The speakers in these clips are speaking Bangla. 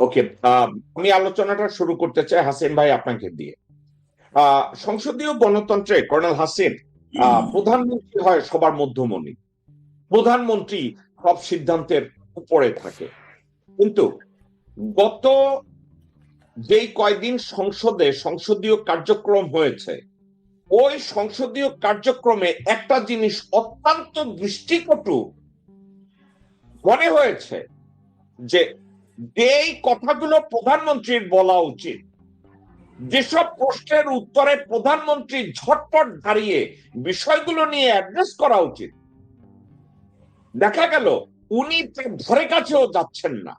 ওকে, আমি আলোচনাটা শুরু করতে চাই হাসিন ভাই আপনাকে দিয়ে। সংসদীয় গণতন্ত্রে কর্নেল হাসিন প্রধানমন্ত্রী হয় সবার মধ্যমণি। প্রধানমন্ত্রী সব সিদ্ধান্তের উপরে থাকে। কিন্তু গত যেই কয়দিন সংসদে সংসদীয় কার্যক্রম হয়েছে, ওই সংসদীয় কার্যক্রমে একটা জিনিস অত্যন্ত দৃষ্টিকটু মনে হয়েছে, যে এই কথাগুলো প্রধানমন্ত্রীর বলা উচিত, যেসব প্রশ্নের উত্তরে প্রধানমন্ত্রী ঝটপট দাঁড়িয়ে বিষয়গুলো নিয়ে অ্যাড্রেস করা উচিত, দেখা গেল উনি তার ধারে কাছেও যাচ্ছেন না।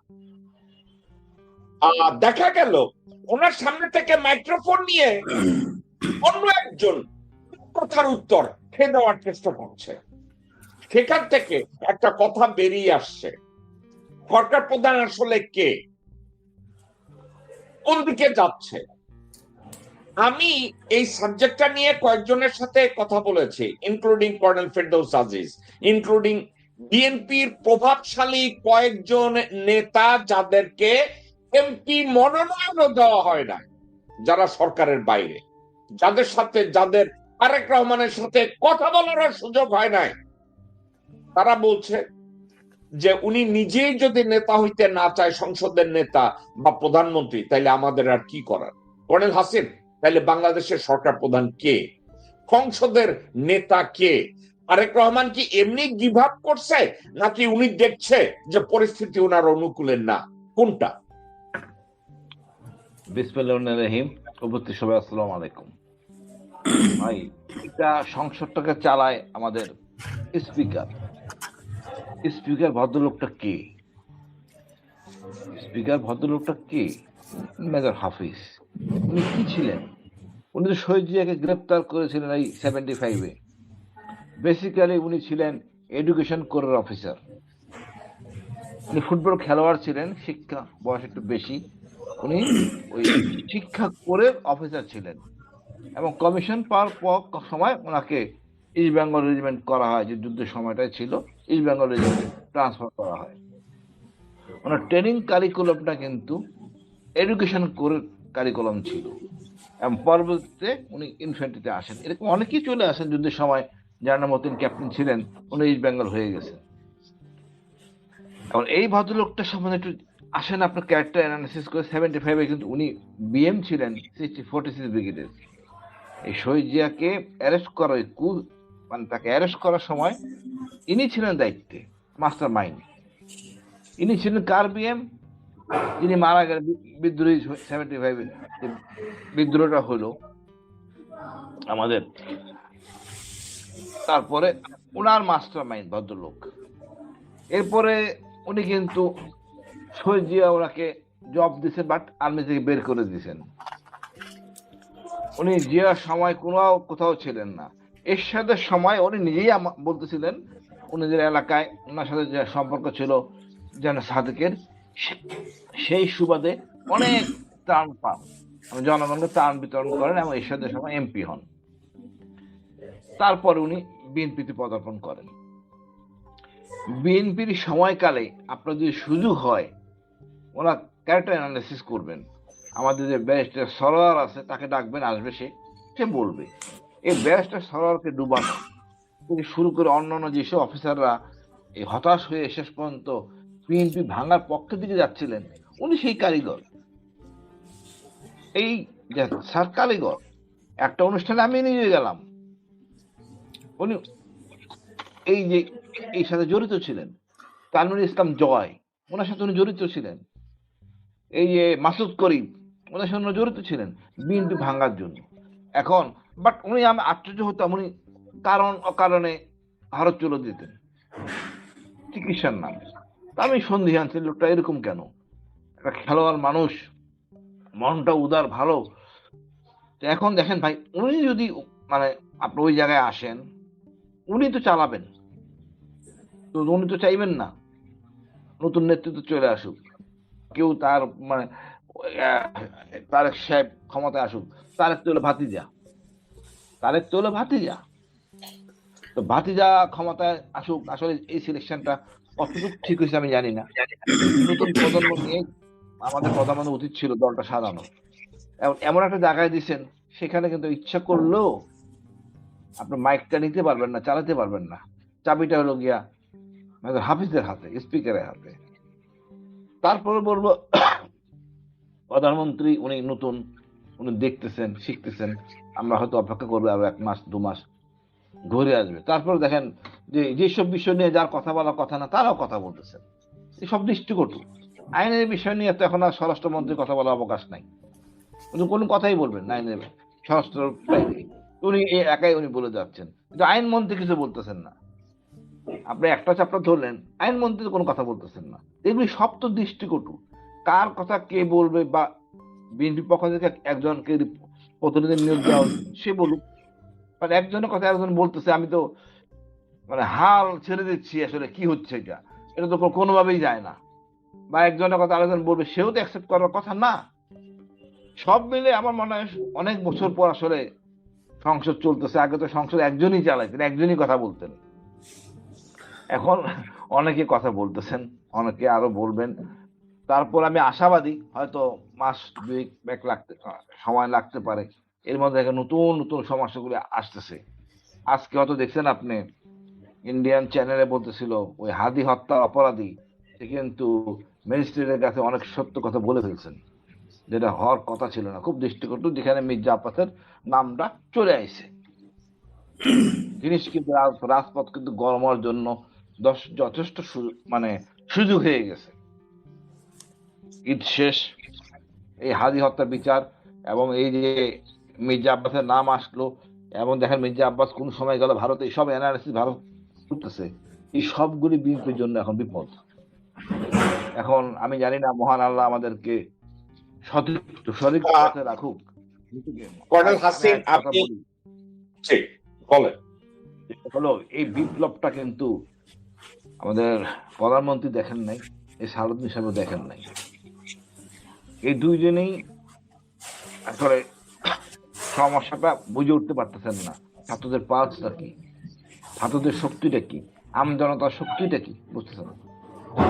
দেখা গেল ওনার সামনে থেকে মাইক্রোফোন নিয়ে অন্য একজন কথার উত্তর খেয়ে দেওয়ার চেষ্টা করছে। সেখান থেকে একটা কথা বেরিয়ে আসছে, সরকার প্রধান আসলে কে, কোন দিকে যাচ্ছে। আমি এই সাবজেক্টটা নিয়ে কয়েকজনের সাথে কথা বলেছি, including colonel Ferdous Aziz, including বিএনপির প্রভাবশালী কয়েকজন নেতা যাদেরকে এমপি মনোনয়নও দেওয়া হয় না, যারা সরকারের বাইরে, যাদের সাথে তারেক রহমানের সাথে কথা বলার সুযোগ হয় নাই। তারা বলছে যে উনি নিজেই যদি নেতা হইতে না চায়, সংসদের নেতা বা প্রধানমন্ত্রী, তাইলে আমাদের আর কি করার। কর্নেল হাসিন, তাইলে বাংলাদেশের সরকার প্রধান কে, সংসদের নেতা কে? তারেক রহমান কি এমনি গিভ আপ করছে, নাকি উনি দেখছে যে পরিস্থিতি ওনার অনুকূলের না? কোনটা? বিসমিল্লাহির রহিম। উপস্থিত সবাই আসসালামু আলাইকুম। ভাই, এটা সংসদটাকে চালায় আমাদের স্পিকার। স্পিকার ভদ্রলোকটা কে? স্পিকার ভদ্রলোকটা কে? মেজর হাফিজ। উনি কি ছিলেন? উনি তো শহীদ জিয়াকে গ্রেপ্তার করেছিলেন এই 75-এ। বেসিক্যালি উনি ছিলেন এডুকেশন কোরের অফিসার। উনি ফুটবল খেলোয়াড় ছিলেন, শিক্ষা বয়স একটু বেশি। উনি ওই শিক্ষা কোরের অফিসার ছিলেন এবং কমিশন পাওয়ার সময় ওনাকে ইস্ট বেঙ্গল রেজিমেন্ট করা হয়, যে যুদ্ধের সময়টাই ছিল, ইস্ট বেঙ্গল রেজিমেন্ট ট্রান্সফার করা হয়। ওনার ট্রেনিং কারিকুলামটা কিন্তু এডুকেশন কোরের কারিকুলাম ছিল এবং পরবর্তীতে উনি ইনফ্যান্ট্রিতে আসেন। এরকম অনেকেই চলে আসেন যুদ্ধের সময়, যার নাম মতিন ক্যাপ্টেন ছিলেন, উনি ইস্ট বেঙ্গল হয়ে গেছেন। এখন এই ভদ্রলোকটার সম্বন্ধে একটু আসেন আপনার ক্যারেক্টার অ্যানালিসিস করে। 75-এ কিন্তু উনি বিএম ছিলেন 46 ব্রিগেডের। এই শহীদ জিয়াকে অ্যারেস্ট করা, মানে তাকে অ্যারেস্ট করার সময় ইনি ছিলেন দায়িত্বে, মাস্টার মাইন্ড। ইনি ছিলেন কার বিএম? যিনি মারা গেলেন বিদ্রোহী 75-এ বিদ্রোহটা হলো আমাদের। তারপরে ওনার মাস্টার মাইন্ড ভদ্রলোক। এরপরে উনি কিন্তু শহীদ জিয়া ওনাকে জব দিয়েছেন, বাট আর্মি থেকে বের করে দিয়েছেন। উনি জিয়ার সময় কোথাও ছিলেন না। এরশাদের সময় উনি নিজেই বলতেছিলেন উনিদের এলাকায় ওনার সাথে যে সম্পর্ক ছিল যেন সাদেকের, সেই সুবাদে অনেক ত্রাণ পান, জনগণকে ত্রাণ বিতরণ করেন এবং এরশাদের সময় এমপি হন। তারপর উনি বিএনপিতে পদার্পণ করেন। বিএনপির সময়কালে আপনার যদি সুযোগ হয়, ওরা ক্যারেক্টার অ্যানালিসিস করবেন। আমাদের যে ব্যারিস্টার সরোয়ার আছে, তাকে ডাকবেন, আসবে, সে বলবে এই ব্যারিস্টার সরোয়ারকে ডুবানো থেকে শুরু করে অন্যান্য যেসব অফিসাররা এই হতাশ হয়ে শেষ পর্যন্ত বিএনপি ভাঙার পক্ষের দিকে যাচ্ছিলেন, উনি সেই কারিগর। এই যে স্যার কারিগর, একটা অনুষ্ঠানে আমি নিয়ে গেলাম, উনি এই যে এই সাথে জড়িত ছিলেন। তানভীর ইসলাম জয়, ওনার সাথে উনি জড়িত ছিলেন। এই যে মাসুদ করিম, ওনার সাথে জড়িত ছিলেন বিএনপি ভাঙার জন্য। এখন বাট উনি, আমি আশ্চর্য হতাম, উনি কারণ অকারণে ভারত চলে দিতেন চিকিৎসার নামে। আমি সন্দিহান ছিল, লোকটা এরকম কেন? একটা খেলোয়াড় মানুষ, মনটা উদার, ভালো। এখন দেখেন ভাই, উনি যদি মানে আপনি ওই জায়গায় আসেন, উনি তো চালাবেন, তো উনি তো চাইবেন না নতুন নেতৃত্ব চলে আসুক, কেউ তার মানে তারেক সাহেব ক্ষমতায় আসুক। তারেক তো হলো ভাতিজা, তারেক তো হলো ভাতিজা। তো ভাতিজা ক্ষমতায় আসুক, আসলে এই সিলেকশনটা কতটুকু ঠিক হয়েছে আমি জানি না। নতুন প্রজন্ম নিয়ে আমাদের প্রধানমন্ত্রী উচিত ছিল দলটা সাজানো। এমন একটা জায়গায় দিচ্ছেন, সেখানে কিন্তু ইচ্ছা করলেও আপনার মাইকটা নিতে পারবেন না, চালাতে পারবেন না। চাবিটা হলো গিয়া মেজর হাফিজের হাতে, স্পিকারের হাতে। তারপরে বলবো প্রধানমন্ত্রী উনি নতুন, উনি দেখতেছেন, শিখতেছেন। আমরা হয়তো অপেক্ষা করবো আরো 1 মাস 2 মাস, ঘুরে আসবে। তারপরে দেখেন যে যেসব বিষয় নিয়ে যার কথা বলার কথা না, তারাও কথা বলতেছেন। এসব দৃষ্টিকটু। আইনের বিষয় নিয়ে তো এখন আর স্বরাষ্ট্রমন্ত্রীর কথা বলার অবকাশ নাই। উনি কোনো কথাই বলবেন না আইনের, স্বরাষ্ট্র বাইরে। উনি একাই উনি বলে যাচ্ছেন, কিন্তু আইনমন্ত্রী কিছু বলতেছেন না। আপনি একটা চ্যাপ্টার ধরলেন, আইনমন্ত্রী কোনো কথা বলতেছেন না। এগুলি সব তো দৃষ্টিকটু। কার কথা কে বলবে, বা বিএনপি পক্ষ থেকে একজনকে প্রতিনিধি নিয়োগ দেওয়া হয়েছে, সে বলুক। মানে একজনের কথা একজন বলতেছে, আমি তো মানে হাল ছেড়ে দিচ্ছি, আসলে কি হচ্ছে এটা, এটা তো কোনোভাবেই যায় না। বা একজনের কথা আরেকজন বলবে, সেও তো অ্যাকসেপ্ট করার কথা না। সব মিলে আমার মনে হয় অনেক বছর পর আসলে সংসদ চলতেছে। আগে তো সংসদ একজনই চালাইতেন, একজনই কথা বলতেন। এখন অনেকে কথা বলতেছেন, অনেকে আরো বলবেন। তারপর আমি আশাবাদী, হয়তো মাস 2 সময় লাগতে পারে। এর মধ্যে নতুন নতুন সমস্যাগুলি আসতেছে। আজকে হয়তো দেখছেন আপনি, ইন্ডিয়ান চ্যানেলে বলতেছিল ওই হাদি হত্যার অপরাধী সে কিন্তু ম্যাজিস্ট্রেটের কাছে অনেক সত্য কথা বলে ফেলছেন, যেটা হওয়ার কথা ছিল না। খুব দৃষ্টিকটু, যেখানে মির্জা আব্বাসের নামটা চলে আইছে। জিনিস কিন্তু রাজপথ কিন্তু গরম হওয়ার জন্য যথেষ্ট মানে সুযোগ হয়ে গেছে। ঈদ শেষ, এই হাদি হত্যার বিচার, এবং এই যে মির্জা আব্বাসের নাম আসলো, এবং দেখেন মির্জা আব্বাস কোন সময় গেল ভারতে, সব অ্যানালিসিস ভারত করতেছে। এই সবগুলি বিএনপির জন্য এখন বিপদ। এখন আমি জানি না মহান আল্লাহ আমাদেরকে সঠিক পথে রাখুক। কর্নেল হাসিন, কথা আপনি বলি বলেন। হলো, এই বিপ্লবটা কিন্তু আমাদের প্রধানমন্ত্রী দেখেন নাই, এই সারুদ্দিন সাহেব দেখেন নাই। এই দুইজনেই আসলে সমস্যাটা বুঝে উঠতে পারতেছেন না। ছাত্রদের পালসটা কি, ছাত্রদের শক্তিটা কি, আমজনতার শক্তিটা কি বুঝতেছেন না।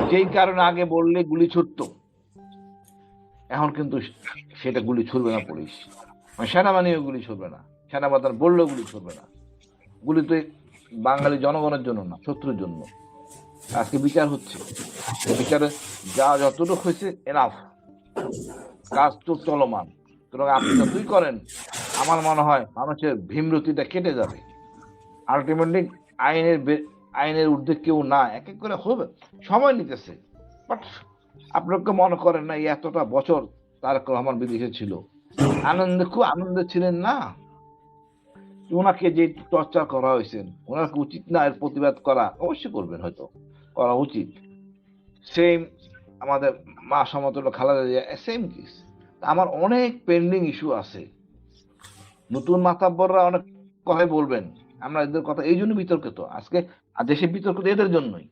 যেই কারণে আগে বললে গুলি ছুটতো, এখন কিন্তু সেটা গুলি ছুড়বে না পুলিশ, মানে সেনাবাহিনীও গুলি ছুড়বে না, সেনাপ্রধান বললেও গুলি ছুড়বে না। গুলি তো বাঙালি জনগণের জন্য না, শত্রুর জন্য। আজকে বিচার হচ্ছে, বিচারে যা যতটুকু হয়েছে এনাফ, কাজ তো চলমান। সুতরাং আপনি যতই করেন, আমার মনে হয় মানুষের ভীমরতিটা কেটে যাবে। আলটিমেটলি আইনের ঊর্ধ্বে কেউ না, এক এক করে হবে, সময় নিতেছে। বাট আপনাকে মনে করেন না, এই এতটা বছর তারেক রহমান বিদেশে ছিল, খুব আনন্দে ছিলেন না? ওনাকে যে টর্চার করা হয়েছে, ওনাকে উচিত না এর প্রতিবাদ করা? অবশ্যই করবেন, হয়তো করা উচিত। সেম আমাদের মা সমতুল্য খালেদা জিয়া, সেম কেস। আমার অনেক পেন্ডিং ইস্যু আছে। নতুন মাতাব্বররা অনেক কথাই বলবেন, আমরা এদের কথা এই জন্য বিতর্কিত আজকে, দেশে বিতর্কিত এদের জন্যই।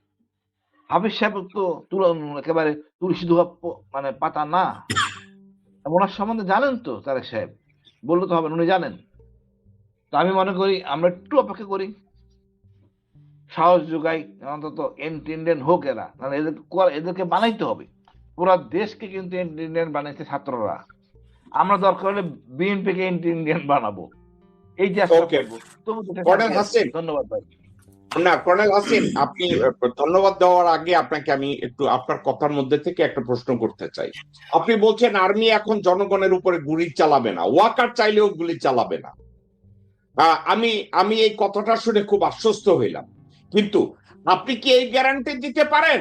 হাফিজ সাহেব তো একেবারে তুলসী ধোয়া মানে পাতা না। ওনার সম্বন্ধে জানেন তো তারেক সাহেব, বললে তো হবে, উনি জানেন। তো আমি মনে করি আমরা একটু অপেক্ষা করি, সাহস যোগাই, অন্তত ইন্ডিয়ান হোক এরা, নাহলে এদেরকে বানাইতে হবে। পুরা দেশকে কিন্তু ইন্ডিয়ান বানাইছে ছাত্ররা। আমরা দরকার হলে বিএনপিকে ইন্ডিয়ান বানাবো, এই চেষ্টা করবো। তবু কর্নেল হাসিন, ধন্যবাদ ভাই। না কর্নেল হাসিন, আপনি ধন্যবাদ দেওয়ার আগে আপনাকে আমি একটু আপনার কথার মধ্যে থেকে একটা প্রশ্ন করতে চাই। আপনি বলছেন আর্মি এখন জনগণের উপরে গুলি চালাবে না, ওয়াকার চাইলেও গুলি চালাবে না। আমি আমি এই কথাটা শুনে খুব আশ্বস্ত হইলাম, কিন্তু আপনি কি এই গ্যারান্টি দিতে পারেন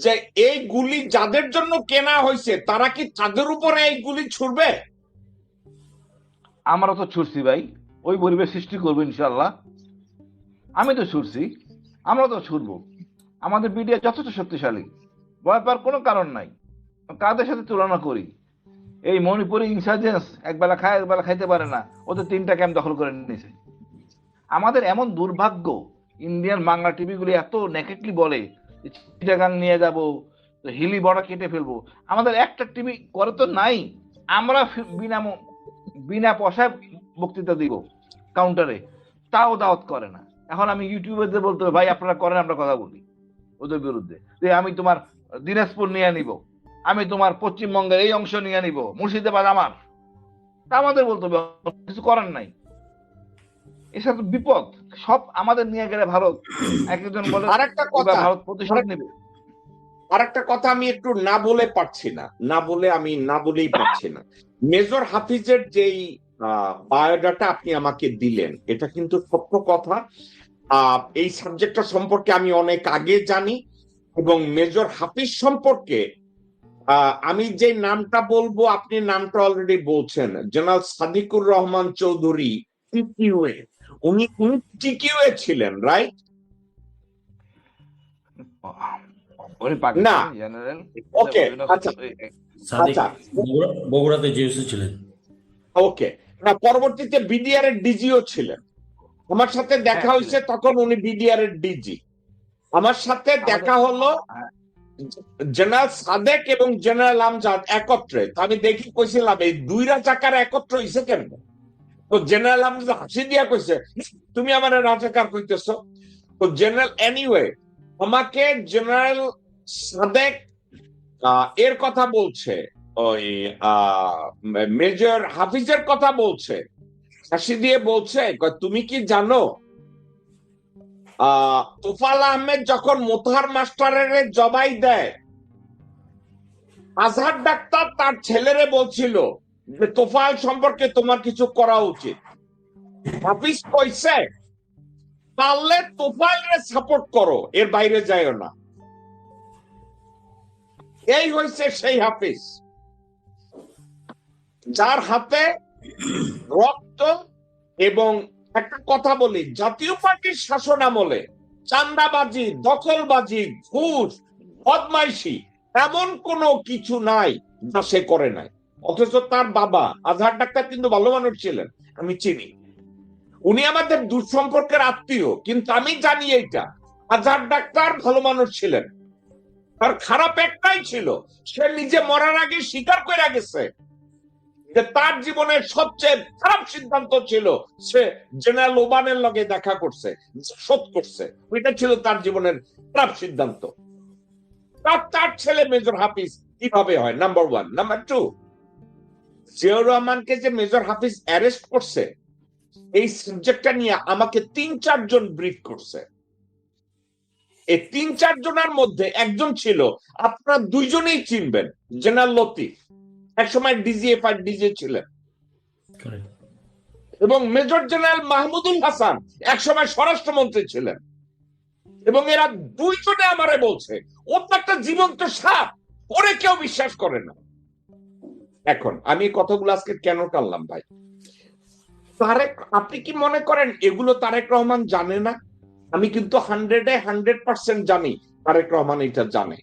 যে এই গুলি যাদের জন্য কেনা হয়েছে তারা কি তাদের উপরে এই গুলি ছুড়বে? আমরা তো ছুটছি ভাই, ওই পরিবেশ সৃষ্টি করবো ইনশাল্লাহ। আমি তো ছুটছি, আমরা তো ছুটবো। আমাদের বিডিআর যথেষ্ট শক্তিশালী, ভয় পাওয়ার কোনো কারণ নাই। কাদের সাথে তুলনা করি? এই মণিপুরি ইনসার্জেন্স একবেলা খায়, একবেলা খাইতে পারে না, ওদের 3টা ক্যাম্প দখল করে নিয়েছে। আমাদের এমন দুর্ভাগ্য, ইন্ডিয়ান বাংলা টিভিগুলি এত নেকেটলি বলে চিটাগাং নিয়ে যাব, হিলি বড়া কেটে ফেলবো। আমাদের একটা টিভি করে তো নাই। আমরা বিনা পয়সায় বক্তৃতা দিব কাউন্টারে, তাও দাওয়াত করে না। এখন আমি ইউটিউবে বলতে হবে, ভাই আপনারা করেন, আমরা কথা বলি ওদের বিরুদ্ধে, যে আমি তোমার দিনাজপুর নিয়ে নিব, আমি তোমার পশ্চিমবঙ্গের এই অংশ নিয়ে নিব, মুর্শিদাবাদ আমার, তা আমাদের বলতে হবে, কিছু করার নাই। এসব বিপদ, সব আমাদের নিয়ে গেলে ভারত একজন বলে আরেকটা এবার কথা, ভারত প্রতিশোধ নেবে। আরেকটা কথা আমি একটু না বলে পারছি না, আমি না বলেই পারছি না। মেজর হাফিজের যেই বায়োডাটা আপনি আমাকে দিলেন, এটা কিন্তু সত্য কথা। এই সাবজেক্টটা সম্পর্কে আমি অনেক আগে জানি, এবং মেজর হাফিজ সম্পর্কে আমি যে নামটা বলবো, আপনি নামটা অলরেডি বলছেন, জেনারেল সাদিকুর রহমান চৌধুরী, টিকিউএ। উনি টিকিউএ ছিলেন, রাইট? উনি না, পাকিস্তানি জেনারেল। ওকে, আচ্ছা সাদিক আচ্ছা, বগুড়াতে জিওসি ছিলেন। ওকে। না, পরবর্তীতে বিডিআর এর ডিজিও ছিলেন। আমার সাথে দেখা হ্যাঁ, হয়েছে, তখন উনি বিডিআর এর ডিজি। আমার সাথে আমাদের দেখা হলো হ্যাঁ, জেনারেল সাদেক এবং জেনারেল আমজাদ একত্রে। তো আমি দেখি কইছিলাম, এই দুই রাজাকার একত্র হইছে কেন? তো জেনারেল আমজাদ হাসি দিয়া কইছে, তুমি আমার রাজাকার কইতেছো? তো জেনারেল এনিওয়ে, আমাকে জেনারেল সাদেক এর কথা বলছে, ওই মেজর হাফিজের কথা বলছে, হাসি দিয়ে বলছে, তুমি কি জানো তোফাল আহমেদ যখন মোতাহার মাস্টারের জবাই দেয়, আজহার ডাক্তার তার ছেলেরে বলছিল যে তোফাল সম্পর্কে তোমার কিছু করা উচিত। হাফিজ কইছে, পারলে তোফাইলরে সাপোর্ট করো, এর বাইরে যাইও না। এই হয়েছে সেই হাফিজ যার হাতে রক্ত। এবং একটা কথা বলি, জাতীয় পার্টির শাসন আমলে চাঁদাবাজি, দখলবাজি, ঘুষ, বদমাইশি এমন কোনো কিছু নাই যা সে করে নাই। অথচ তার বাবা আজহার ডাক্তার কিন্তু ভালো মানুষ ছিলেন, আমি চিনি। উনি আমাদের দুঃসম্পর্কের আত্মীয়, কিন্তু আমি জানি এইটা, আজহার ডাক্তার ভালো মানুষ ছিলেন। তার খারাপ একটাই ছিল, সে নিজে মরার আগে স্বীকার করে গেছে যে তার জীবনের সবচেয়ে খারাপ সিদ্ধান্ত ছিল সে জেনারেল ওবানের লগে দেখা করছে, শোধ করছে। ওইটা ছিল তার জীবনের খারাপ সিদ্ধান্ত। তার ছেলে মেজর হাফিজ কিভাবে হয়? Number one. Number two, Ziaur রহমানকে যে মেজর হাফিজ অ্যারেস্ট করছে, এই সাবজেক্টটা নিয়ে আমাকে 3-4 জন ব্রিফ করছে। এই 3-4 জনের মধ্যে একজন ছিল, আপনারা দুইজনেই চিনবেন, জেনারেল লতিফ, একসময় ডিজিএফআই ডিজি ছিলেন, Correct. এবং মেজর জেনারেল মাহমুদুল হাসান একসময় স্বরাষ্ট্রমন্ত্রী ছিলেন। এবং এরা দুইজনে আমারে বলছে, ও তো একটা জীবন্ত সাপ, ওরে কেউ বিশ্বাস করে না। এখন আমি এই কথাগুলো আজকে কেন টানলাম ভাই? তারেক, আপনি কি মনে করেন এগুলো তারেক রহমান জানে না? আমি কিন্তু 100% জানি তারেক রহমান এটা জানে।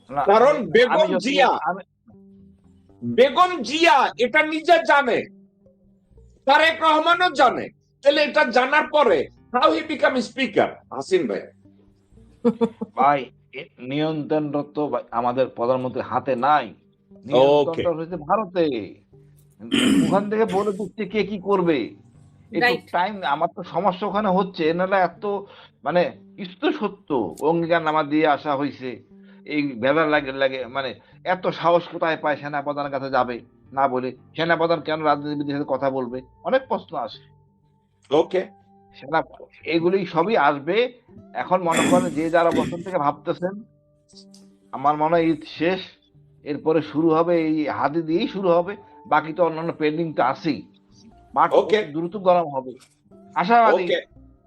না, কারণ আমি বেগম যতদূর- জিয়া, আমি বেগম জিয়া এটা নিজে জানে, তারেক রহমানও জানে। তাহলে এটা জানার পরে how he became speaker? Hasin ভাই, ভাই, নিয়ন্ত্রণরত আমাদের প্রধানমন্ত্রীর হাতে নাই, নিয়ন্ত্রণটা হচ্ছে ভারতে। ওখান থেকে বলে দিচ্ছে কে কি করবে। একটু রাইট। টাইম, আমার তো সমস্যা ওখানে হচ্ছে, নাহলে এত মানে ইস্ত সত্য অঙ্গীকার নামা দিয়ে আসা হয়েছে, এই ভেদার লাগে লাগে মানে এত সাহস কোথায় পায় সেনাপ্রধানের কাছে যাবে না বলে? সেনাপ্রধান কেন রাজনীতিবিদের সাথে কথা বলবে? অনেক প্রশ্ন আসে। ওকে, সেনা এগুলি সবই আসবে। এখন মনে করেন যে যার অবস্থান থেকে ভাবতেছেন, আমার মনে হয় ঈদ শেষ, এরপরে শুরু হবে, এই হাতি দিয়েই শুরু হবে, বাকি তো অন্যান্য পেন্ডিং তো আছেই। মাঠ Okay. অতি দ্রুত গরম হবে, আশাবাদী ওকে,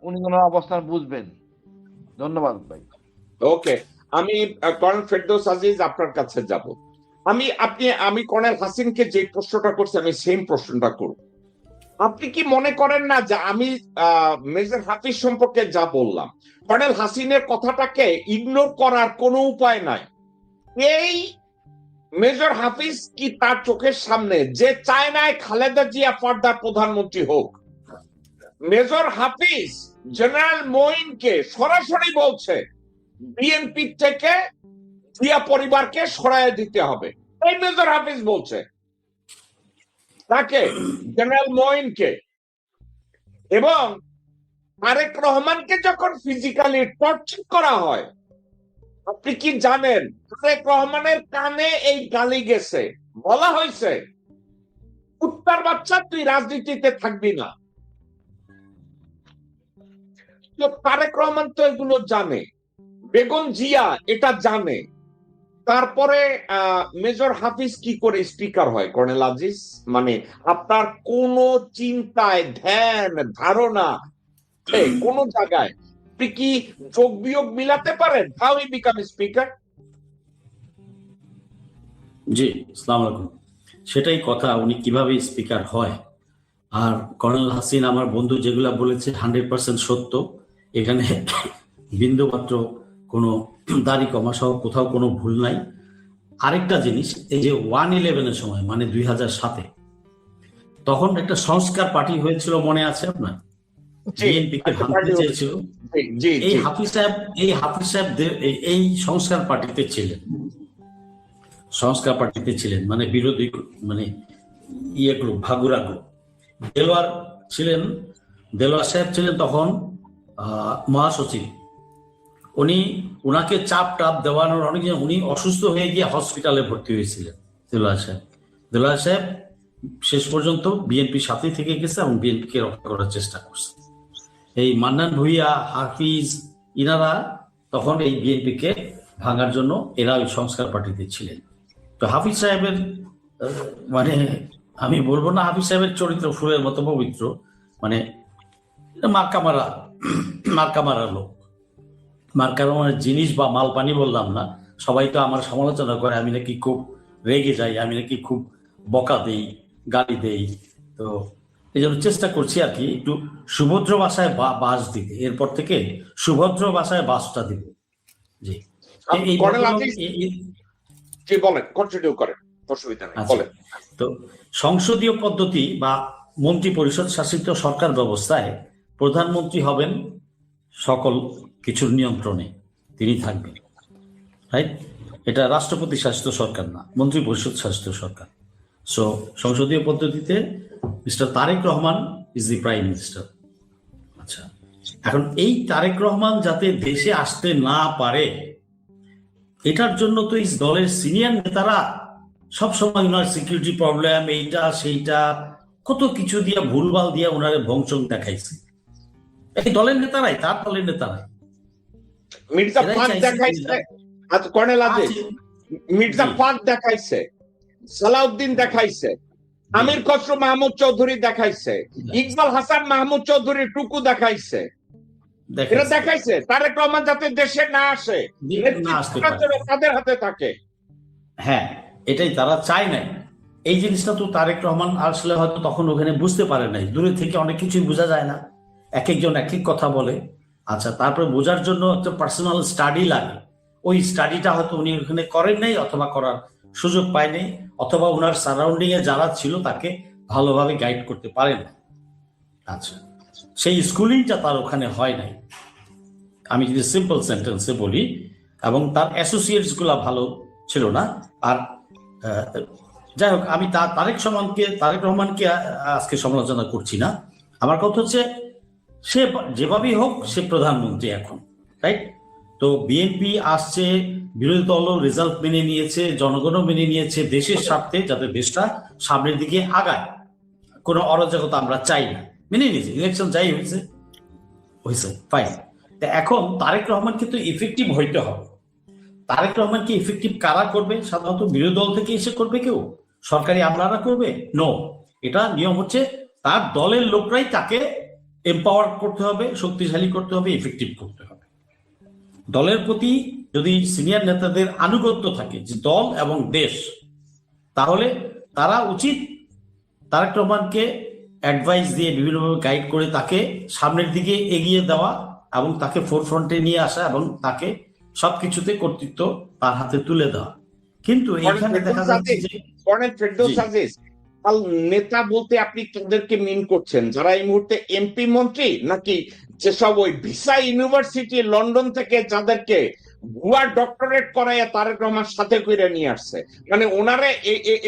উনি ওনার অবস্থান বুঝবেন। ধন্যবাদ ভাই। ওকে। আমি কর্নেল ফেরদৌস আজিজ আপনার কাছে যাব। আমি কর্নেল হাসিনকে যে প্রশ্নটা করছি, আমি সেম প্রশ্নটা করব। আপনি কি মনে করেন না যে আমি মেজর হাফিজ সম্পর্কে যা বললাম, কর্নেল হাসিনের কথাটাকে ইগনোর করার কোনো উপায় নাই? এই মেজর হাফিজ কি তার চোখের সামনে, যে চায় না খালেদা জিয়া ফার্দার প্রধানমন্ত্রী হোক, মেজর হাফিজ জেনারেল মঈনকে সরাসরি বলছে বিএনপি থেকে জিয়া পরিবারকে সরায় দিতে হবে? এই মেজর হাফিজ বলছে তাকে, জেনারেল মঈনকে। এবং তারেক রহমানকে যখন ফিজিক্যালি টর্চার করা হয়, আপনি কি জানেন তারেক রহমানের কানে এই গালি গেছে, বলা হয়েছে কুত্তার বাচ্চা তুই রাজনীতিতে থাকবি না। তো তারেক রহমান তো এগুলো জানে, বেগম জিয়া এটা জানে। তারপরে মেজর হাফিজ কি করে স্পিকার হয় কর্নেল আজিজ? মানে আপনার কোন চিন্তায়, ধ্যান ধারণা, কোন জায়গায় আপনি কি যোগ বিয়োগ মিলাতে পারেন? How he became speaker? জি, আসসালামু আলাইকুম। সেটাই কথা, উনি কিভাবে স্পিকার হয়। আর কর্নেল হাসিন আমার বন্ধু যেগুলা বলেছে 100% সত্য। এখানে বিন্দুমাত্র কোনো দাড়ি কমা সহ কোথাও কোনো ভুল নাই। আরেকটা জিনিস, এই যে 1/11-এর সময় মানে 2007-এ তখন একটা সংস্কার পার্টি হয়েছিল, মনে আছে আপনার? বিএনপি কে ভাঙতে চেয়েছিল। এই হাফিজ সাহেব এই সংস্কার পার্টিতে ছিলেন, মানে বিরোধী, মানে গ্রুপ, ভাগুরা গ্রুপ। দেলোয়ার সাহেব ছিলেন তখন মহাসচিব। উনাকে চাপ টাপ দেওয়ানোর অনেক, উনি অসুস্থ হয়ে গিয়ে হসপিটালে ভর্তি হয়েছিলেন দেলোয়ার সাহেব শেষ পর্যন্ত বিএনপির সাথে থেকে গেছে এবং বিএনপিকে রক্ষা করার চেষ্টা করছে। এই মান্নান ভুঁইয়া, হাফিজ, ইনারা তখন এই বিএনপিকে ভাঙার জন্য এরা ওই সংস্কার পার্টিতে ছিলেন। তো হাফিজ সাহেবের মানে আমি বলবো না হাফিজ সাহেবের চরিত্র ফুলের মতো পবিত্র, মানে মার্কামারা লোক, মার্কামার জিনিস বা মাল পানি বললাম না। সবাই তো আমার সমালোচনা করে, আমি নাকি খুব রেগে যাই, আমি নাকি খুব বকা দেই, গালি দেই। তো এই জন্য চেষ্টা করছি আর কি একটু সুভদ্র ভাষায় বাস দিতে, এরপর থেকে সুভদ্র ভাষায় বাসটা দিব। জি, তো সংসদীয় পদ্ধতি বা মন্ত্রী পরিষদ শাসিত সরকার ব্যবস্থায় প্রধানমন্ত্রী হবেন সকল কিছুর নিয়ন্ত্রণে, তিনি থাকবেন, রাইট? এটা রাষ্ট্রপতি শাসিত সরকার না, মন্ত্রী পরিষদ শাসিত সরকার। সো সংসদীয় পদ্ধতিতে mister Tarique Rahman is the prime minister. আচ্ছা, এখন এই তারেক রহমান যাতে দেশে আসতে না পারে, এটার জন্য তো এই দলের সিনিয়র নেতারা সবসময় ওনার সিকিউরিটি প্রবলেম, এইটা সেইটা কত কিছু দিয়ে ভুলভাল দিয়ে ওনারে ভংচং দেখাইছে। এই দলের নেতারাই, তার দলের নেতারাই মির্জা ফাঁদ দেখাইছে, কর্নেল আজিজ মির্জা ফাঁদ দেখাইছে, সালাউদ্দিন দেখাইছে, আমির খসরু মাহমুদ চৌধুরী দেখাইছে, ইকবাল হাসান মাহমুদ চৌধুরী টুকু দেখাইছে। এরা দেখাইছে তারেক রহমান যাতে দেশে না আসে, তাদের হাতে থাকে। হ্যাঁ, এটাই তারা চায় নাই। এই জিনিসটা তো তারেক রহমান আসলে হয়তো তখন ওখানে বুঝতে পারে নাই, দূরে থেকে অনেক কিছুই বোঝা যায় না, এক একজন এক এক কথা বলে। আচ্ছা, তারপরে বোঝার জন্য একটা পার্সোনাল স্টাডি লাগে। ওই স্টাডিটা হয়তো উনি ওখানে করেন নাই, অথবা করার সুযোগ পায় নাই, অথবা ওনার সারাউন্ডিং এ যারা ছিল তাকে ভালোভাবে গাইড করতে পারেন না। আচ্ছা, সেই স্কুলিংটা তার ওখানে হয় নাই, আমি যদি সিম্পল সেন্টেন্সে বলি। এবং তার অ্যাসোসিয়েটস গুলা ভালো ছিল না। আর যাই হোক, আমি তারেক রহমানকে আজকে সমালোচনা করছি না। আমার কথা হচ্ছে সে যেভাবেই হোক সে প্রধানমন্ত্রী এখন, রাইট? তো বিএনপি আসছে, বিরোধী দলও রেজাল্ট মেনে নিয়েছে, জনগণও মেনে নিয়েছে, দেশের স্বার্থে যাতে দেশটা সামনের দিকে আগায়, কোনো অরাজকতা আমরা চাই না, মেনে নিয়েছে। ইলেকশন যাই হয়েছে ফাইন। এখন তারেক রহমানকে তো ইফেক্টিভ হইতে হবে। তারেক রহমানকে ইফেক্টিভ কারা করবে? সাধারণত বিরোধী দল থেকে এসে করবে কেউ, সরকারি আমলারা করবে? নো, এটা নিয়ম হচ্ছে তার দলের লোকরাই তাকে এম্পাওয়ার করতে হবে, শক্তিশালী করতে হবে, ইফেক্টিভ করতে হবে। দলের প্রতি যদি সিনিয়র নেতাদের আনুগত্য থাকে, যে দল এবং দেশ, তাহলে তারা উচিত তারেক রহমানকে অ্যাডভাইস দিয়ে বিভিন্নভাবে গাইড করে তাকে সামনের দিকে এগিয়ে দেওয়া এবং তাকে ফোরফ্রন্টে নিয়ে আসা এবং তাকে সবকিছুতে কর্তৃত্ব তার হাতে তুলে দেওয়া। কিন্তু এখানে দেখা যাচ্ছে যে নেতা বলতে আপনি তাদেরকে মিন করছেন যারা এই মুহূর্তে এমপি মন্ত্রী, নাকি যেসব ওই ভিসা ইউনিভার্সিটি লন্ডন থেকে যাদেরকে ভুয়া ডক্টরেট করাইয়া তারেক রহমান সাথে করে নিয়ে আসছে? মানে ওনারে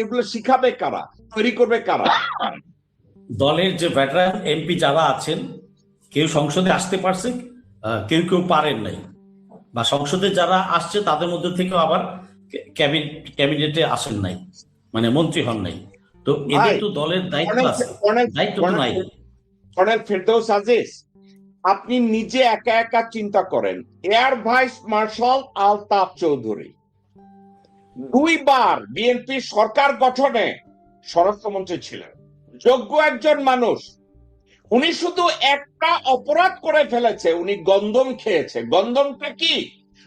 এগুলো শিখাবে কারা, তৈরি করবে কারা? দলের যে ভেটারান এমপি যারা আছেন, কেউ সংসদে আসতে পারছে, কেউ কেউ পারেন নাই। বা সংসদে যারা আসছে তাদের মধ্যে থেকেও আবার ক্যাবিনেটে আসেন নাই, মানে মন্ত্রী হন নাই। তো এদের তো দলের দায়িত্ব আছে, দায়িত্ব তো নাই। কর্নেল ফেরদৌস আজিজ, আপনি নিজে একা একা চিন্তা করেন, air vice marshal Altaf Chowdhury 2 বার বিএনপি সরকার গঠনে স্বরাষ্ট্রমন্ত্রী ছিলেন, যোগ্য একজন মানুষ। উনি শুধু একটা অপরাধ করে ফেলেছে, উনি গন্ধম খেয়েছে। গন্ধমটা কি?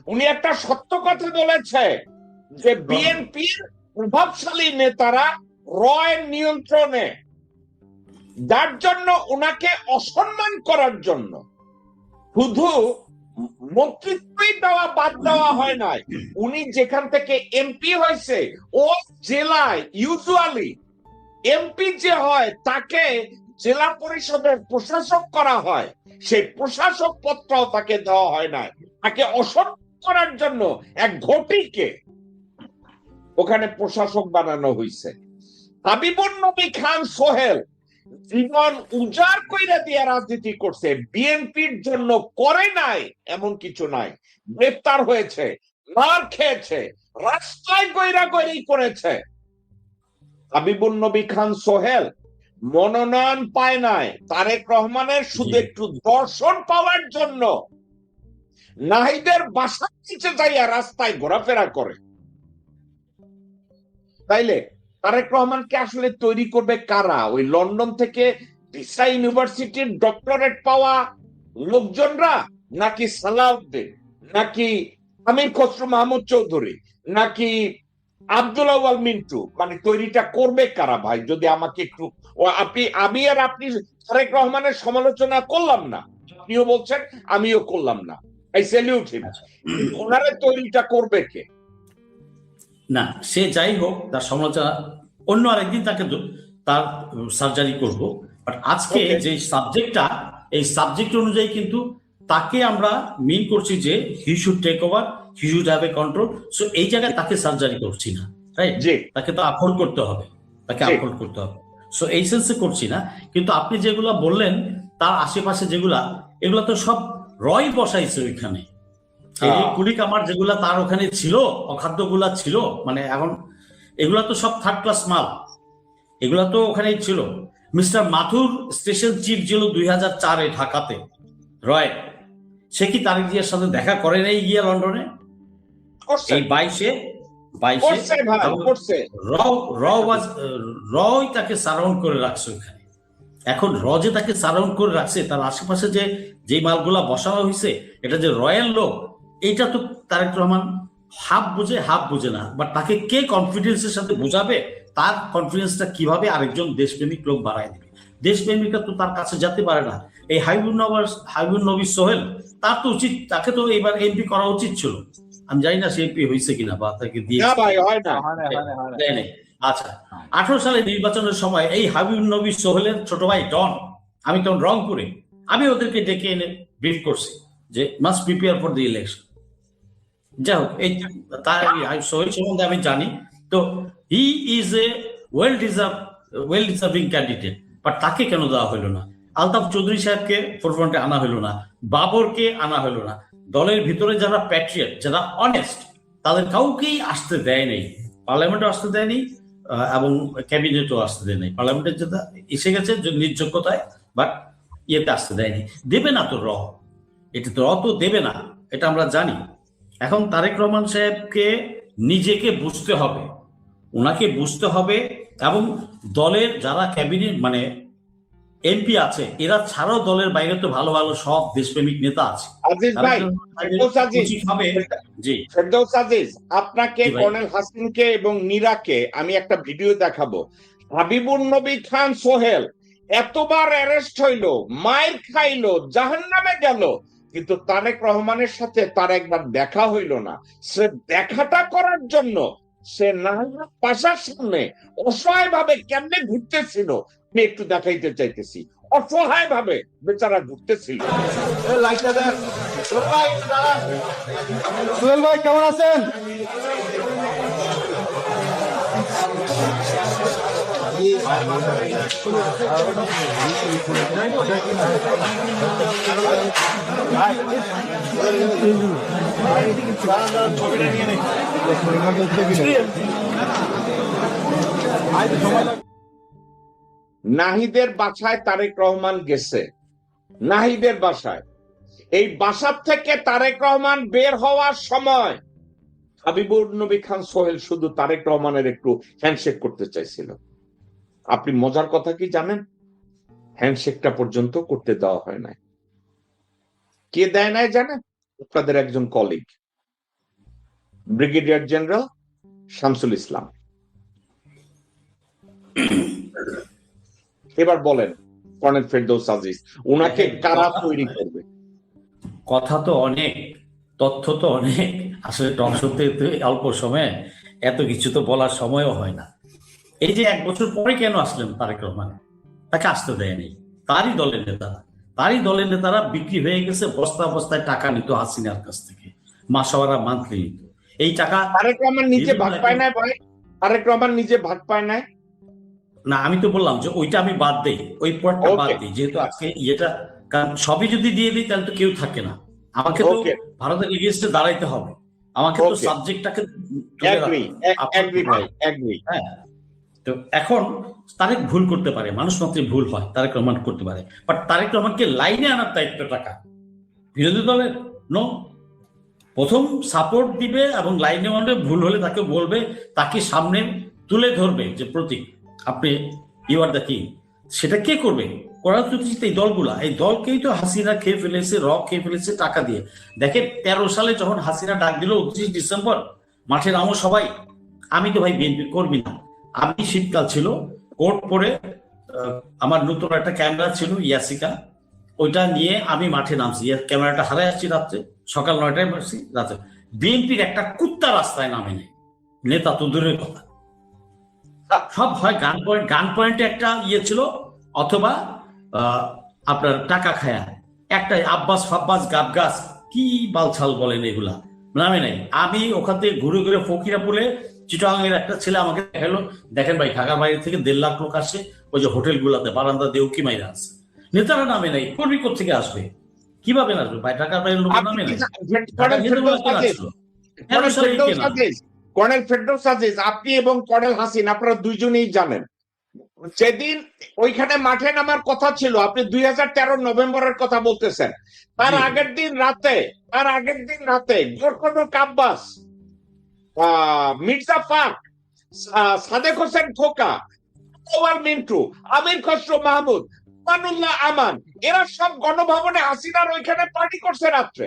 উনি একটা সত্য কথা বলেছে যে বিএনপির প্রভাবশালী নেতারা রয়ের নিয়ন্ত্রণে, যার জন্য ওনাকে অসম্মান করার জন্য শুধু মন্ত্রিত্বই দেওয়া বাদ দেওয়া হয় নাই, উনি যেখান থেকে এমপি হয়েছে ও জেলায় ইউজুয়ালি এমপি যে হয় তাকে জেলা পরিষদের প্রশাসক করা হয়, সেই প্রশাসক পত্রও তাকে দেওয়া হয় না। তাকে অসম্মান করার জন্য এক ঘটিকে ওখানে প্রশাসক বানানো হয়েছে। হাবিবুর নবী খান সোহেল জীবন উজাড় কইরা দিয়ে রাজনীতি করছে, বিএনপির জন্য করে নাই এমন কিছু নাই। গ্রেফতার হয়েছে, মার খেয়েছে, রাস্তায় গইরা গইরি করেছে। হাবিবুর নবী খান সোহেল মনোনয়ন পায় নাই তারেক রহমানের শুধু একটু দর্শন পাওয়ার জন্য নাহিদের বাসার নিচে যাইয়া রাস্তায় ঘোরাফেরা করে। তাইলে তারেক রহমানকে আসলে তৈরি করবে কারা? ওই লন্ডন থেকে ভিসা ইউনিভার্সিটির ডক্টরেট পাওয়া লোকজনরা, নাকি সালাউদ্দিন, নাকি আমির খসরু মাহমুদ চৌধুরী, নাকি আব্দুল আউয়াল মিন্টু? মানে তৈরিটা করবে কারা ভাই? যদি আমাকে একটু, আমি আর আপনি তারেক রহমানের সমালোচনা করলাম না, আপনিও বলছেন আমিও করলাম না, আই স্যালিউট হিম, ওনারে তৈরিটা করবে কে? না, সে যাই হোক, তার সমালোচনা অন্য আরেকদিন তাকে তার সার্জারি করব। বাট আজকে যে সাবজেক্টটা, এই সাবজেক্ট অনুযায়ী কিন্তু তাকে আমরা মিন করছি যে he should take over, he should have a control. So এই জায়গায় তাকে সার্জারি করছি না, রাইট? তাকে তো আপহোল্ড করতে হবে, তাকে আপহোল্ড করতে হবে। সো এই সেন্সে করছি না। কিন্তু আপনি যেগুলা বললেন তার আশেপাশে যেগুলা, এগুলা তো সব রয় বসাইছে ওইখানে। কুলিক আমার যেগুলা তার ওখানে ছিল, অখাদ্যগুলা ছিল, মানে এখন এগুলা তো সব থার্ড ক্লাস মাল, এগুলা তো ওখানেই ছিল। মিস্টার মাথুর স্টেশন চিফ ছিল 2004-এ ঢাকাতে, রয়। সে কি তারেক জিয়ার সাথে দেখা করে নাই গিয়া লন্ডনে? এই 22-এ রয় তাকে সারাউন্ড করে রাখছে ওইখানে। এখন যে তাকে সারাউন্ড করে রাখছে, তার আশেপাশে যে মালগুলা বসানো হয়েছে, এটা যে রয়্যাল লোক, এইটা তো তারেক রহমান হাফ বুঝে না। বাট তাকে কে কনফিডেন্সের সাথে বোঝাবে, তার কনফিডেন্সটা কিভাবে আরেকজন দেশপ্রেমিক লোক বাড়ায় দিবে? দেশপ্রেমিকরা তো তার কাছে যেতে পারে না। এই হাবিবুর নবী সোহেল, তার তো উচিত, তাকে তো এবার এমপি করা উচিত ছিল। আমি জানি না সে এমপি হয়েছে কিনা, বা তাকে দিয়ে। আচ্ছা, 18 সালে নির্বাচনের সময় এই হাবিবুর নবী সোহেলের ছোট ভাই ডন, আমি তখন রংপুরে, আমি ওদেরকে ডেকে এনে ব্রিফ করছি যে must prepare for the election. যাই হোক, এই তার সোহেল সম্বন্ধে আমি জানি। তো he is a well deserving candidate, but তাকে কেন দেওয়া হলো না? আলতাফ চৌধুরী সাহেবকে ফোরফ্রন্টে আনা হলো না, বাবরকে আনা হলো না। দলের ভিতরে যারা প্যাট্রিয়ট, যারা অনেস্ট, তাদের কাউকেই আসতে দেয় নাই, পার্লামেন্টে আসতে দেয়নি, এবং ক্যাবিনেটও আসতে দেয় নাই। পার্লামেন্টের যেটা এসে গেছে নিজ যোগ্যতায়, বাট ইয়েতে আসতে দেয়নি। দেবে না তো এটা তো তো দেবে না, এটা আমরা জানি। এখন তারেক রহমান সাহেবকে নিজেকে বুঝতে হবে, ওনাকে বুঝতে হবে, এবং দলের যারা ক্যাবিনেট মানে এমপি আছে, এরা ছাড়াও দলের বাইরে তো ভালো ভালো সব দেশপ্রেমিক নেতা আছে। আপনাকে, কর্নেল হাসিনকে এবং নীরাকে আমি একটা ভিডিও দেখাবো। হাবিবুর নবী খান সোহেল এতবার অ্যারেস্ট হইলো, মায়ের খাইলো, জাহান্নামে গেল, কিন্তু তারেক রহমানের সাথে তার একবার দেখা হইল না। সে দেখাটা করার জন্য সে নাহিদের বাসার সামনে অসহায় ভাবে কেমনে ঘুরতেছিল, আমি একটু দেখাইতে চাইতেছি। অসহায় ভাবে বেচারা ঘুরতেছিল। সোহেল ভাই কেমন আছেন? নাহিদের বাসায় তারেক রহমান গেছে, নাহিদের বাসায়। এই বাসার থেকে তারেক রহমান বের হওয়ার সময় হাবিবুর নবী খান সোহেল শুধু তারেক রহমানের একটু হ্যান্ডশেক করতে চাইছিল। আপনি মজার কথা কি জানেন? হ্যান্ডশেকটা পর্যন্ত করতে দেওয়া হয় নাই। কে দেয় নাই জানেন? আপনাদের একজন colleague, brigadier general Shamsul Islam. এবার বলেন কর্নেল ফেরদৌস আজিজ উনাকে কারা তৈরি করবে? কথা তো অনেক, তথ্য তো অনেক, আসলে টক শোতে অল্প সময়ে এত কিছু তো বলার সময়ও হয় না। এই যে 1 বছর পরে কেন আসলেন তারেক রহমান, তাকে আসতে দেয়নি। তারই দলের নেতারা বিক্রি হয়ে গেছে, বস্তা বস্তায় টাকা নিত হাসিনার কাছ থেকে, মাসওয়ারা মান্থলি নিত। এই টাকা তারেক রহমান নিজে ভাগ পায় নাই ভাই, তারেক রহমান নিজে ভাগ পায় নাই। না, আমি তো বললাম যে ওইটা আমি বাদ দেই, ওই পয়েন্টটা বাদ দিই, যেহেতু আজকে ইয়েটা, কারণ সবই যদি দিয়ে দিই তাহলে তো কেউ থাকে না। আমাকে তো ভারতের এগেইনস্টে দাঁড়াইতে হবে, আমাকে তো সাবজেক্টটাকে। হ্যাঁ, তো এখন তারেক ভুল করতে পারে, মানুষ মাত্রই ভুল হয়, তারেক রহমান করতে পারে, বাট তারেক রহমানকে লাইনে আনার দায়িত্ব টাকা বিরোধী দলের নো। প্রথম সাপোর্ট দিবে এবং লাইনে আনবে, ভুল হলে তাকে বলবে, তাকে সামনে তুলে ধরবে যে প্রতীক আপনি ইউ আর দ্য কিং। সেটা কে করবে? করার তো এই দলগুলা, এই দলকেই তো হাসিনা খেয়ে ফেলেছে, খেয়ে ফেলেছে টাকা দিয়ে। দেখেন 13 সালে যখন হাসিনা ডাক দিল 29 ডিসেম্বর, মাঠে নামো সবাই, আমি তো ভাই বিএনপি কর্মী না, আমি শীতকাল ছিল, কোট পরে আমার নতুন একটা ক্যামেরা ছিল ইয়াসিকা, ওইটা নিয়ে আমি মাঠে নামছি। ক্যামেরাটা হারাই আসছি রাত্রে, সকাল 9টায় আসছি রাত্রে। বিএনপির একটা কুত্তা রাস্তায় নামে নেই, নেতা তো দূরের কথা। সব হয় গান পয়েন্টে একটা ইয়ে ছিল, অথবা আপনার টাকা খায়া একটা আব্বাস ফাব্বাস গাবগাছ কি বালছাল বলেন এগুলা, নামে নাই। আমি ওখান থেকে ঘুরে ঘুরে ফকিরাপুরে চিটাগাং এর একটা ছেলে আমাকে দেখালো, দেখেন ভাই ঢাকার বাইরে থেকে 1.5 লাখ লোক আসছে, ওই যে হোটেল গুলাতে বারান্দা দিয়ে উকি মাইরা আছে, নেতারা নামে নাই। কর্মী থেকে আসবে, কিভাবে আসবে ভাই? ঢাকার বাইরের লোক নামে নাই। কর্নেল ফেরদৌস আজিজ, আপনি এবং কর্নেল হাসিন আপনারা দুইজনেই জানেন, যেদিন ওইখানে মাঠে নামার কথা ছিল, আপনি 2013 নভেম্বরের কথা বলতেছেন, তার আগের দিন রাতে গোরখনক আব্বাস, মির্জা ফাক, সাদেক হোসেন খোকা, মিন্টু, আমির খসরু মাহমুদ, আমানুল্লাহ আমান, এরা সব গণভবনে হাসিনার ওইখানে পার্টি করছে রাত্রে,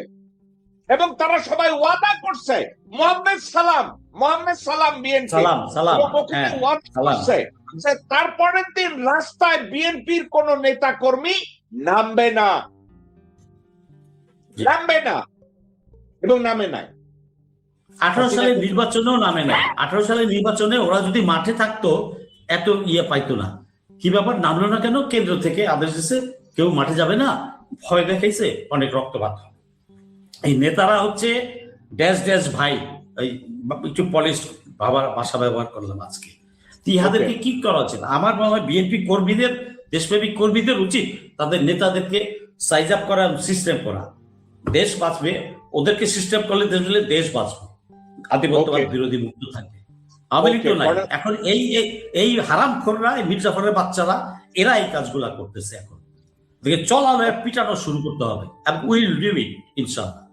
এবং তারা সবাই ওয়াদা করছে মোহাম্মদ সালাম বিএনপি করছে যে তারপরের দিন রাস্তায় বিএনপির কোন নেতা কর্মী নামবে না, এবং নামে নাই। 18 সালের নির্বাচনেও নামে নাই। 18 সালের নির্বাচনে ওরা যদি মাঠে থাকতো এত ইয়ে পাইতো না। কি ব্যাপার, নামলো না কেন? কেন্দ্র থেকে আদেশ দিয়েছে কেউ মাঠে যাবে না, ভয় দেখাইছে, অনেক রক্তপাত। এই নেতারা হচ্ছে ড্যাশ ড্যাশ ভাই, এই একটু পলিশ ভাষা ব্যবহার করলাম আজকে। ইহাদেরকে কি করা উচিত? আমার মনে হয় বিএনপি কর্মীদের, দেশপ্রেমিক কর্মীদের উচিত তাদের নেতাদেরকে সাইজ আপ করা, সিস্টেম করা। দেশ বাঁচবে, ওদেরকে সিস্টেম করলে দেশ বাঁচবে, আধিপত্যবাদ বিরোধী মুক্ত থাকবে। আওয়ামী লীগ তো নাই এখন। এই হারামখোররা, এই মির্জাফরের বাচ্চারা, এরা এই কাজগুলা করতেছে। এখন চলানো পিটানো শুরু করতে হবে, উইল ডু ইট ইনশাআল্লাহ।